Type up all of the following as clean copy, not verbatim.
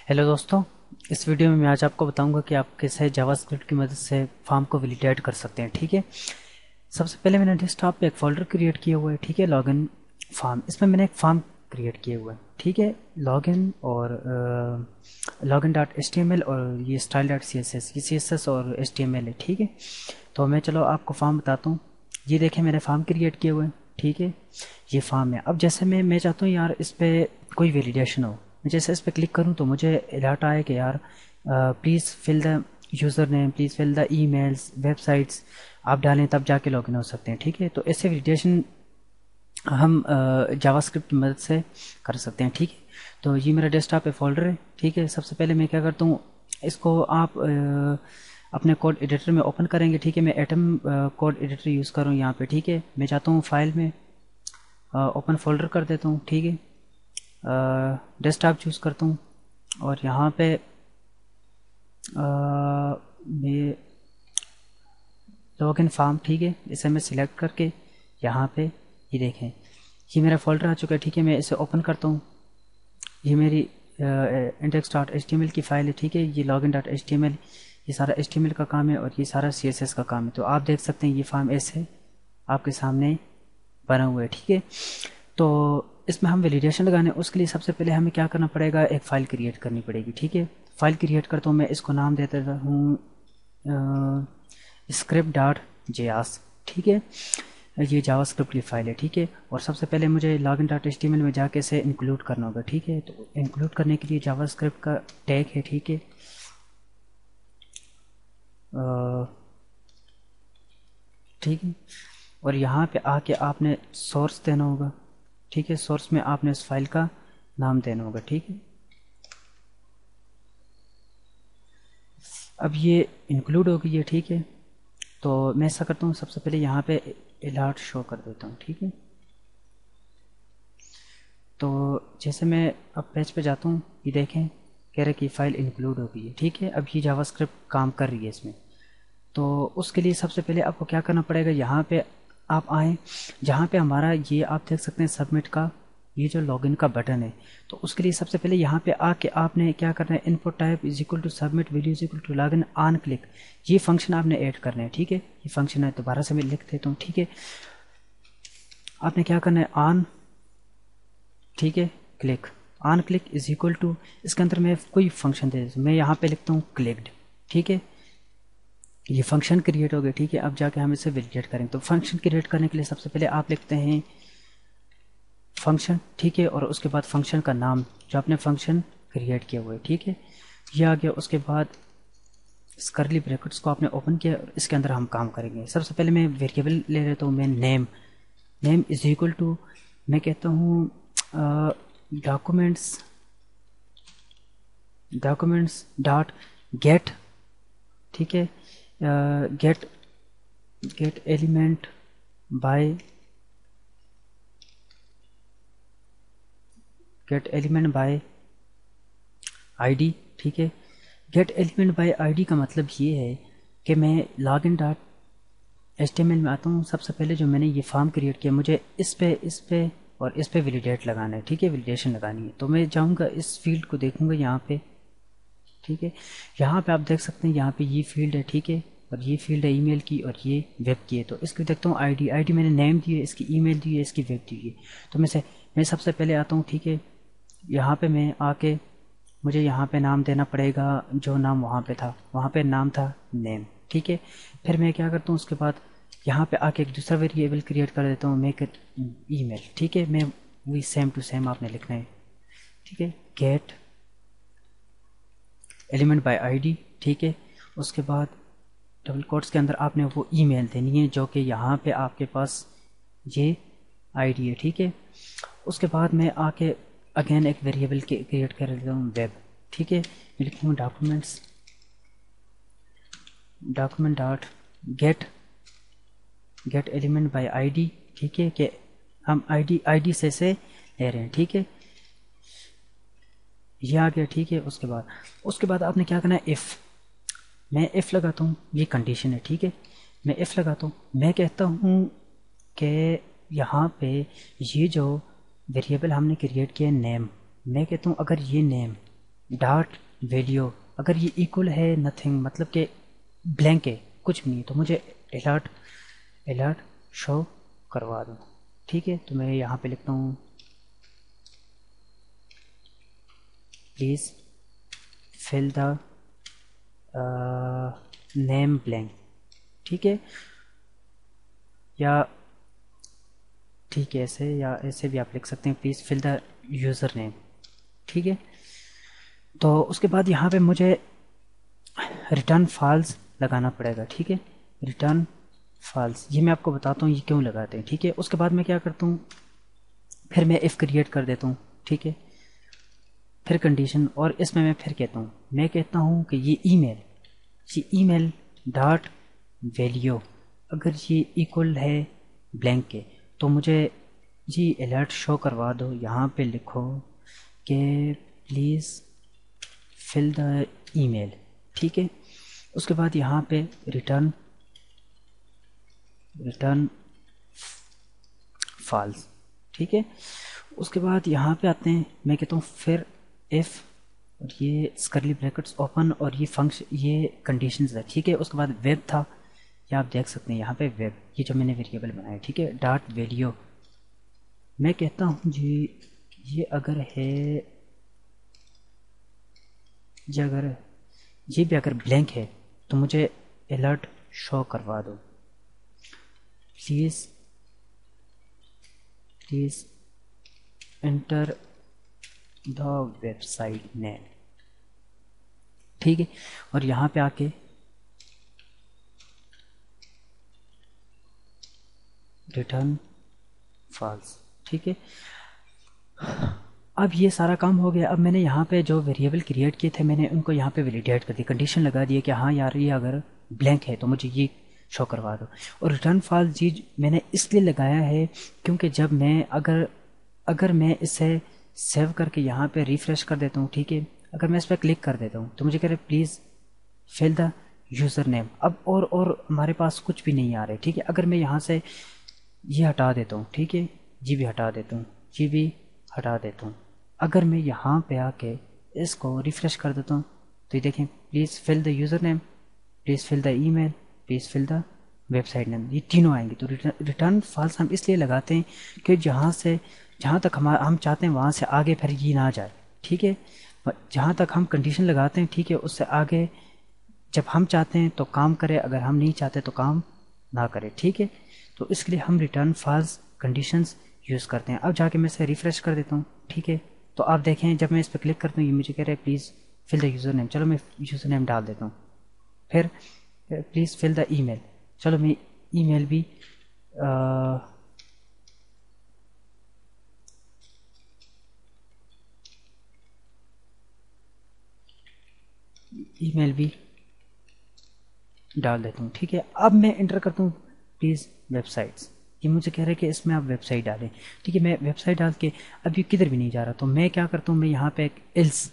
Hello दोस्तों। इस video में मैं आज आपको बताऊंगा कि आप कैसे जावास्क्रिप्ट की मदद से फॉर्म को वैलिडेट कर सकते हैं। ठीक है, सबसे पहले मैंने डेस्कटॉप पे एक फोल्डर क्रिएट किया हुआ है। ठीक है, लॉगिन फॉर्म, इसमें मैंने एक फॉर्म क्रिएट किया हुआ है। ठीक है, लॉगिन और login dot H T M L और ये style dot C S S, ये सी एस एस और एच टी एम एल है। ठीक है, तो मैं चलो आपको फॉर्म बताता हूँ। ये देखें, मैंने फॉर्म क्रिएट किया हुआ है। ठीक है, ये फॉर्म है। अब जैसे मैं चाहता हूँ यार इस पर कोई वैलिडेशन हो। मैं जैसे इस पर क्लिक करूँ तो मुझे अलर्ट आए कि यार please fill the user name, please fill the emails, websites आप डालें तब जाके लॉगिन हो सकते हैं। ठीक है, तो ऐसे वैलिडेशन हम जावास्क्रिप्ट की मदद से कर सकते हैं। ठीक है, तो ये मेरा डेस्कटॉप पे फोल्डर है। ठीक है, सबसे पहले मैं क्या करता हूँ, इसको आप अपने कोड एडिटर में ओपन करेंगे। ठीक है, मैं एटम कोड एडिटर यूज़ करूँ यहाँ पे। ठीक है, मैं चाहता हूँ फाइल में ओपन फोल्डर कर देता हूँ। ठीक है, डेस्कटॉप चूज़ करता हूँ और यहाँ पे मैं लॉगिन फॉर्म, ठीक है, इसे मैं सिलेक्ट करके यहाँ पे ये देखें, ये मेरा फोल्डर आ चुका है। ठीक है, मैं इसे ओपन करता हूँ। ये मेरी index dot H T M L की फ़ाइल है। ठीक है, ये login dot H T M L, ये सारा एच टी एम एल का काम है और ये सारा सी एस एस का काम है। तो आप देख सकते हैं ये फॉर्म ऐसे आपके सामने बना हुआ है। ठीक है, तो इसमें हम वैलिडेशन लगाने, उसके लिए सबसे पहले हमें क्या करना पड़ेगा, एक फ़ाइल क्रिएट करनी पड़ेगी। ठीक है, फाइल क्रिएट करता हूँ, मैं इसको नाम देता हूँ स्क्रिप्ट डॉट जेआस। ठीक है, ये जावास्क्रिप्ट की फाइल है। ठीक है, और सबसे पहले मुझे login dot H T M L में जाके इसे इंक्लूड करना होगा। ठीक है, तो इंक्लूड करने के लिए जावास्क्रिप्ट का टैग है। ठीक है, ठीक है, और यहाँ पे आके आपने सोर्स देना होगा। ठीक है, सोर्स में आपने उस फाइल का नाम देना होगा। ठीक है, अब ये इंक्लूड हो गई है। ठीक है, तो मैं ऐसा करता हूँ, सबसे पहले यहाँ पे अलर्ट शो कर देता हूँ। ठीक है, तो जैसे मैं अब पेज पे जाता हूँ, ये देखें कह रहे कि फाइल इंक्लूड हो गई है। ठीक है, अब ये जावास्क्रिप्ट काम कर रही है इसमें। तो उसके लिए सबसे पहले आपको क्या करना पड़ेगा, यहाँ पे आप आएँ, जहाँ पे हमारा ये आप देख सकते हैं सबमिट का ये जो लॉगिन का बटन है। तो उसके लिए सबसे पहले यहाँ पे आके आपने क्या करना है, input type is equal to submit value is equal to login on click, ये फंक्शन आपने ऐड करना है। ठीक है, ये फंक्शन है, दोबारा से मैं लिख देता हूँ। ठीक है, आपने क्या करना है, ऑन, ठीक है, click, on click is equal to, इसके अंदर मैं कोई फंक्शन दे देता हूँ, मैं यहाँ पे लिखता हूँ क्लिक्ड। ठीक है, ये फंक्शन क्रिएट हो गया। ठीक है, अब जाके हम इसे वैलिडेट करेंगे। तो फंक्शन क्रिएट करने के लिए सबसे पहले आप लिखते हैं फंक्शन। ठीक है, और उसके बाद फंक्शन का नाम जो आपने फंक्शन क्रिएट किया हुआ है। ठीक है, ये आ गया। उसके बाद इस करली ब्रैकेट्स को आपने ओपन किया और इसके अंदर हम काम करेंगे। सबसे पहले मैं वेरिएबल ले लेता हूँ, मैं name, name is equal to, मैं कहता हूँ डॉक्यूमेंट्स, डॉक्यूमेंट्स डॉट गेट। ठीक है, get, get element by, get element by ID. ठीक है, गेट एलिमेंट बाय आईडी का मतलब ये है कि मैं login dot H T M L में आता हूँ। सबसे पहले जो मैंने ये फॉर्म क्रिएट किया, मुझे इस पे और इस पे वैलिडेट लगाना है। ठीक है, वैलिडेशन लगानी है। तो मैं जाऊँगा इस फील्ड को देखूँगा यहाँ पे। ठीक है, यहाँ पे आप देख सकते हैं यहाँ पे ये फील्ड है। ठीक है, और ये फील्ड है ईमेल की और ये वेब की है। तो इसको देखता हूँ आईडी, आईडी मैंने नेम दी है, इसकी ईमेल दी है, इसकी वेब दी है। तो मैं सबसे पहले आता हूँ। ठीक है, यहाँ पे मैं आके मुझे यहाँ पे नाम देना पड़ेगा जो नाम वहाँ पे था, वहाँ पे नाम था नेम। ठीक है, फिर मैं क्या करता हूँ, उसके बाद यहाँ पे आके एक दूसरा वेरिएबल क्रिएट कर देता हूँ, मेक इट ईमेल। ठीक है, मैं वही सेम टू सेम आपने लिखना है। ठीक है, गेट एलिमेंट बाय आईडी। ठीक है, उसके बाद डबल कोट्स के अंदर आपने वो ईमेल देनी है जो कि यहाँ पे आपके पास ये आईडी है। ठीक है, उसके बाद मैं आके अगेन एक वेरिएबल के क्रिएट कर देता हूँ वेब। ठीक है, मैं लिखूँगा documents, document dot gate, get element by ID. ठीक है, कि हम आईडी से ले रहे हैं। ठीक है, ये आ गया। ठीक है, उसके बाद आपने क्या करना है, इफ़, मैं इफ़ लगाता हूँ, ये कंडीशन है। ठीक है, मैं इफ़ लगाता हूँ, मैं कहता हूँ कि यहाँ पे ये जो वेरिएबल हमने क्रिएट किया है नेम, मैं कहता हूँ अगर ये नेम ڈاٹ ویلیو اگر یہ ایکول ہے نتھنگ مطلب کہ بلینک ہے کچھ بھی نہیں تو مجھے الرٹ شو کروا دو. ٹھیک ہے تو میں یہاں پہ لکھتا ہوں please fill the name blank. ٹھیک ہے یا ٹھیک ہے ایسے یا ایسے بھی آپ لکھ سکتے ہیں please fill the user name. ٹھیک ہے تو اس کے بعد یہاں پہ مجھے ریٹرن فالس لگانا پڑے گا. ٹھیک ہے ریٹرن فالس یہ میں آپ کو بتاتا ہوں یہ کیوں لگاتے ہیں. ٹھیک ہے اس کے بعد میں کیا کرتا ہوں پھر میں ایف کریٹ کر دیتا ہوں. ٹھیک ہے پھر کنڈیشن اور اس میں پھر کہتا ہوں کہ یہ ای میل ڈاٹ ویلیو اگر یہ ایکول ہے بلینک کے تو مجھے جی الرٹ شو کروا دو. یہاں پہ لکھو کہ پلیز فل دا ای میل. ٹھیک ہے اس کے بعد یہاں پہ ریٹرن فالس. ٹھیک ہے اس کے بعد یہاں پہ آتے ہیں میں کہتا ہوں پھر ایف اور یہ اسکرلی بریکٹس اوپن اور یہ فنکشن یہ کنڈیشنز ہے. ٹھیک ہے اس کے بعد ویب تھا یا آپ دیکھ سکتے ہیں یہاں پہ ویب یہ جو میں نے ویریبل بنایا. ٹھیک ہے ڈاٹ ویلیو میں کہتا ہوں جی یہ اگر ہے یہ بھی اگر بلینک ہے تو مجھے الرٹ شو کروا دو. Please enter the website name. ٹھیک ہے اور یہاں پہ آ کے ریٹرن فالس. ٹھیک ہے اب یہ سارا کام ہو گیا. اب میں نے یہاں پہ جو ویریبل کریٹ کیے تھے میں نے ان کو یہاں پہ ویلیڈیٹ کر دی کنڈیشن لگا دی کہ ہاں یار یہ اگر بلینک ہے تو مجھے یہ شو کروا دو. اور ریٹرن فالس جی میں نے اس لیے لگایا ہے کیونکہ جب میں اگر میں اسے سیو کر کے یہاں پہ ریفریش کر دیتا ہوں. ٹھیک ہے اگر میں اس پہ کلک کر دیتا ہوں تو مجھے کہہ رہے please fill the user name. اب اور ہمارے پاس کچھ بھی نہیں آ رہے. ٹھیک ہے اگر میں یہاں سے یہ ہٹا دیتا ہوں ٹھیک ہے جی بھی ہٹا دیتا ہوں جی بھی ہٹا دیتا ہوں اگر میں یہاں پہ آ کے اس کو ریفریش کر دیتا ہوں تو یہ دیکھیں please fill the username please fill the email please fill the website name یہ تینوں آئیں گے. تو ریٹرن فالس ہم اس لیے لگاتے ہیں کہ جہاں تک ہم چاہتے ہیں وہاں سے آگے پھر یہ نہ جائے. ٹھیک ہے جہاں تک ہم کنڈیشن لگاتے ہیں ٹھیک ہے اس سے آگے جب ہم چاہتے ہیں تو کام کرے اگر ہم نہیں چاہتے تو کام نہ کرے. ٹھیک ہے تو اس لیے ہم ریٹرن فالس کنڈیشنز یوز کرتے ہیں. اب جا کے میں اسے ریفریش کر دیتا ہوں. ٹھیک ہے تو آپ دیکھیں جب میں اس پہ کلک کرتا ہوں یہ مجھے کہہ رہا ہے please fill the user name. چلو میں یوزر نیم ڈال دیتا ہوں. پھر پلیز فل دا ای میل. چلو میں ای میل بھی ڈال دیتا ہوں. ٹھیک ہے اب میں انٹر کرتا ہوں پلیز ویب سائٹس. یہ مجھے کہہ رہے کہ اس میں آپ ویب سائٹ ڈالیں. ٹھیک ہے میں ویب سائٹ ڈال کے اب یہ کدھر بھی نہیں جا رہا تو میں کیا کرتا ہوں میں یہاں پہ ایک ایلس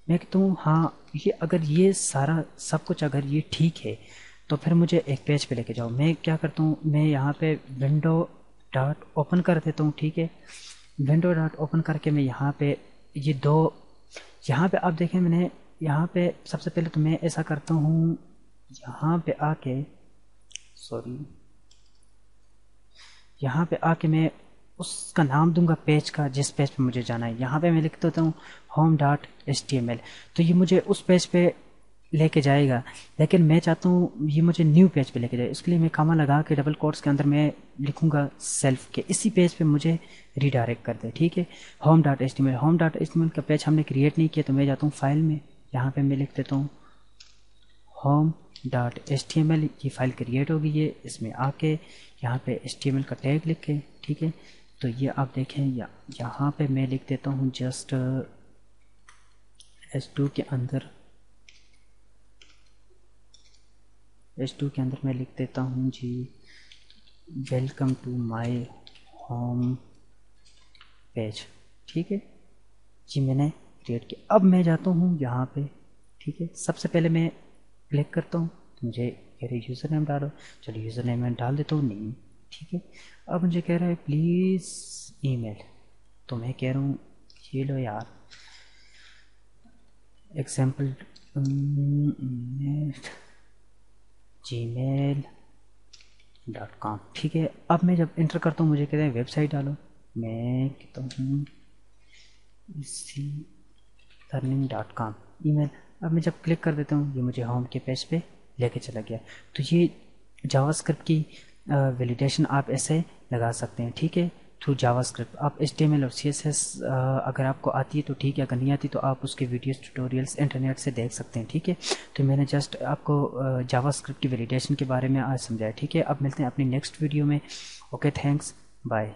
میں کہتا ہوں ہاں یہ اگر یہ سارا سب کچھ اگر یہ ٹھیک ہے تو پھر مجھے ایک پیج پہ لے کے جاؤ. میں کیا کرتا ہوں میں یہاں پہ ونڈو ڈاٹ اوپن کر دیتا ہوں. ٹھیک ہے ونڈو ڈاٹ اوپن کر کے میں یہاں پہ یہ دو یہاں پہ آپ دیکھیں میں نے یہاں پہ سب سے پہلے تو میں ایسا کرتا ہوں یہاں پہ آ کے یہاں پہ آ کے میں اس کا نام دوں گا پیج کا جس پیج پہ مجھے جانا ہے. یہاں پہ میں لکھ دیتا ہوں home.html تو یہ مجھے اس پیج پہ لے کے جائے گا لیکن میں چاہتا ہوں یہ مجھے نیو پیج پہ لے کے جائے. اس کے لیے میں کاما لگا کے ڈبل کوٹس کے اندر میں لکھوں گا سیلف کے اسی پیج پہ مجھے ریڈائریکٹ کر دے. ٹھیک ہے home.html کا پیج ہم نے کریٹ نہیں کیا تو میں جاتا ہوں فائل میں یہاں پہ میں لکھ دیتا ہوں home.html. یہ فائل کریٹ ہو گئی ہے. اس میں آ کے یہاں پہ HTML کا ٹیگ لکھیں. ٹھیک ہے تو یہ آپ دیکھیں یہاں پہ میں لکھ دیتا ہوں جسٹ S2 کے اندر میں لکھ دیتا ہوں جی welcome to my home page. ٹھیک ہے جی میں نے کریٹ کیا. اب میں جاتا ہوں یہاں پہ. ٹھیک ہے سب سے پہلے میں کلک کرتا ہوں تو مجھے کہہ رہے یوزر نیم ڈالو. چلو یوزر نیم میں ڈال دیتا ہوں نہیں. ٹھیک ہے اب مجھے کہہ رہا ہے پلیز ای میل تو میں کہہ رہا ہوں یہ لو یار ایگزامپل gmail.com. ٹھیک ہے، اب میں جب انٹر کرتا ہوں مجھے کہتے ہیں ویب سائٹ ڈالو، میں کہتا ہوں learning.com ای میل. اب میں جب کلک کر دیتا ہوں یہ مجھے ہوم کے پیج پہ لے کے چلا گیا. تو یہ جاوا اسکرپٹ کی ویلیڈیشن آپ ایسے لگا سکتے ہیں. ٹھیک ہے، تھرو جاوا اسکرپٹ. آپ HTML اور CSS اگر آپ کو آتی ہے تو ٹھیک ہے، اگر نہیں آتی تو آپ اس کے ویڈیوز ٹیوٹوریلس انٹرنیٹ سے دیکھ سکتے ہیں. ٹھیک ہے، تو میں نے جسٹ آپ کو جاوا اسکرپٹ کی ویلیڈیشن کے بارے میں آج سمجھایا. ٹھیک ہے، اب ملتے ہیں اپنی نیکسٹ ویڈیو میں. Okay, thanks, bye.